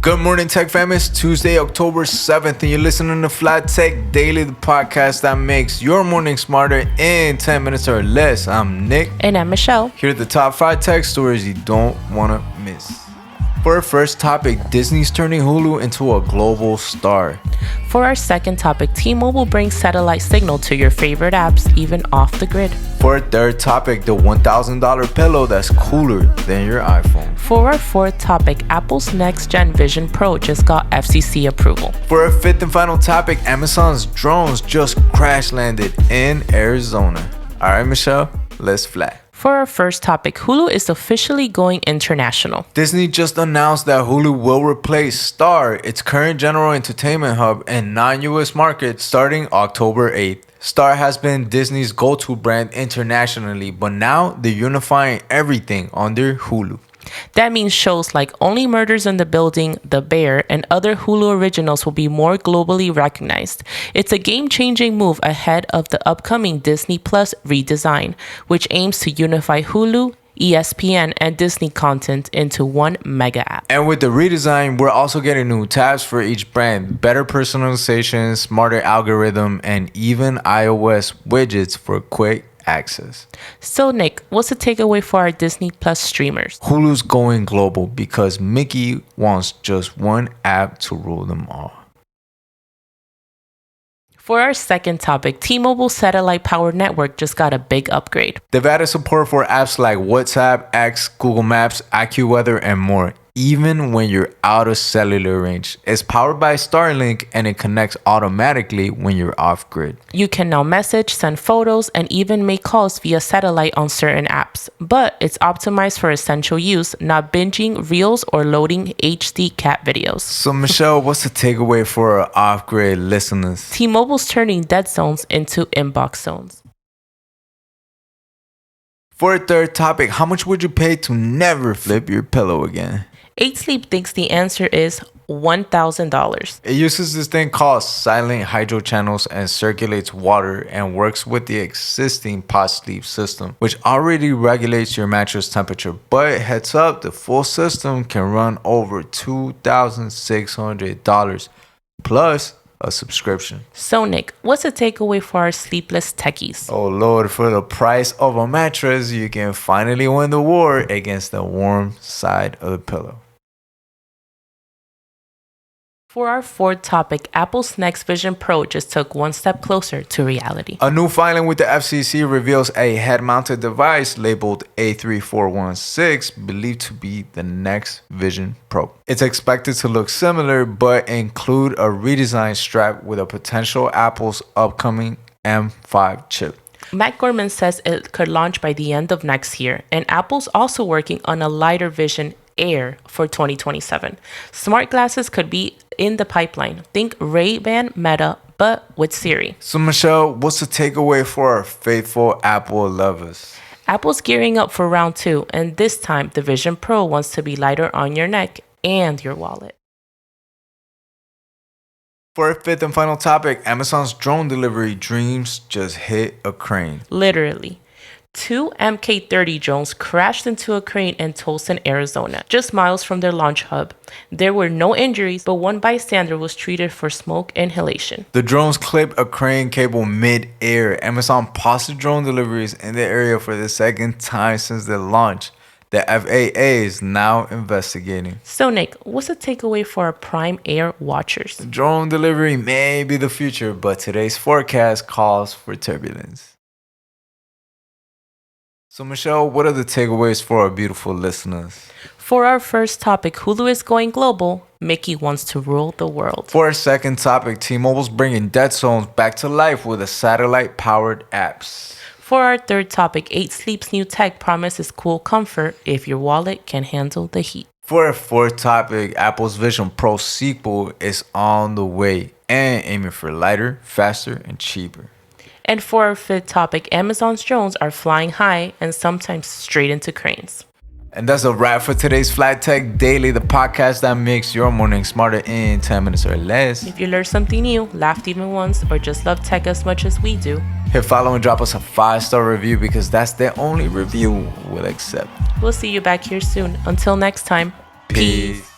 Good morning, Tech fam. It's Tuesday, October 7th, and you're listening to FLYTECH Daily, the podcast that makes your morning smarter in 10 minutes or less. I'm Nick. And I'm Michelle. Here are the top 5 tech stories you don't want to miss. For our first topic, Disney's turning Hulu into a global star. For our second topic, T-Mobile brings satellite signal to your favorite apps, even off the grid. For our third topic, the $1,000 pillow that's cooler than your iPhone. For our fourth topic, Apple's next-gen Vision Pro just got FCC approval. For our fifth and final topic, Amazon's drones just crash landed in Arizona. All right, Michelle, let's fly. For our first topic, Hulu is officially going international. Disney just announced that Hulu will replace Star, its current general entertainment hub, in non-US markets starting October 8th. Star has been Disney's go-to brand internationally, but now they're unifying everything under Hulu. That means shows like Only Murders in the Building, The Bear, and other Hulu originals will be more globally recognized. It's a game-changing move ahead of the upcoming Disney Plus redesign, which aims to unify Hulu, ESPN, and Disney content into one mega app. And with the redesign, we're also getting new tabs for each brand, better personalization, smarter algorithm, and even iOS widgets for quick access. So Nick, what's the takeaway for our Disney Plus streamers? Hulu's going global because Mickey wants just one app to rule them all. For our second topic, T-Mobile satellite-powered network just got a big upgrade. They've added support for apps like WhatsApp, X, Google Maps, AccuWeather, and more, even when you're out of cellular range. It's powered by Starlink, and it connects automatically when you're off-grid. You can now message, send photos, and even make calls via satellite on certain apps. But it's optimized for essential use, not binging reels or loading HD cat videos. So Michelle, what's the takeaway for our off-grid listeners? T-Mobile's turning dead zones into inbox zones. For our third topic, how much would you pay to never flip your pillow again? 8 Sleep thinks the answer is $1,000. It uses this thing called silent hydro channels and circulates water and works with the existing pod sleep system, which already regulates your mattress temperature. But heads up, the full system can run over $2,600 plus a subscription. So Nick, what's the takeaway for our sleepless techies? Oh Lord, for the price of a mattress, you can finally win the war against the warm side of the pillow. For our fourth topic, Apple's next Vision Pro just took one step closer to reality. A new filing with the FCC reveals a head-mounted device labeled A3416, believed to be the next Vision Pro. It's expected to look similar, but include a redesigned strap with a potential Apple's upcoming M5 chip. Matt Gorman says it could launch by the end of next year, and Apple's also working on a lighter Vision Air for 2027. Smart glasses could be in the pipeline. Think Ray-Ban Meta, but with Siri. So Michelle, what's the takeaway for our faithful Apple lovers? Apple's gearing up for round 2, and this time the Vision Pro wants to be lighter on your neck and your wallet. For our fifth and final topic, Amazon's drone delivery dreams just hit a crane. Literally. 2 MK-30 drones crashed into a crane in Tucson, Arizona, just miles from their launch hub. There were no injuries, but one bystander was treated for smoke inhalation. The drones clipped a crane cable mid-air. Amazon paused the drone deliveries in the area for the second time since the launch. The FAA is now investigating. So Nick, what's the takeaway for our Prime Air watchers? Drone delivery may be the future, but today's forecast calls for turbulence. So Michelle, what are the takeaways for our beautiful listeners? For our first topic, Hulu is going global. Mickey wants to rule the world. For our second topic, T-Mobile's bringing dead zones back to life with a satellite-powered apps. For our third topic, 8 Sleep's new tech promises cool comfort if your wallet can handle the heat. For our fourth topic, Apple's Vision Pro sequel is on the way and aiming for lighter, faster, and cheaper. And for our fifth topic, Amazon's drones are flying high and sometimes straight into cranes. And that's a wrap for today's FLYTECH Daily, the podcast that makes your morning smarter in 10 minutes or less. If you learned something new, laughed even once, or just love tech as much as we do, hit follow and drop us a 5-star review because that's the only review we'll accept. We'll see you back here soon. Until next time, Peace.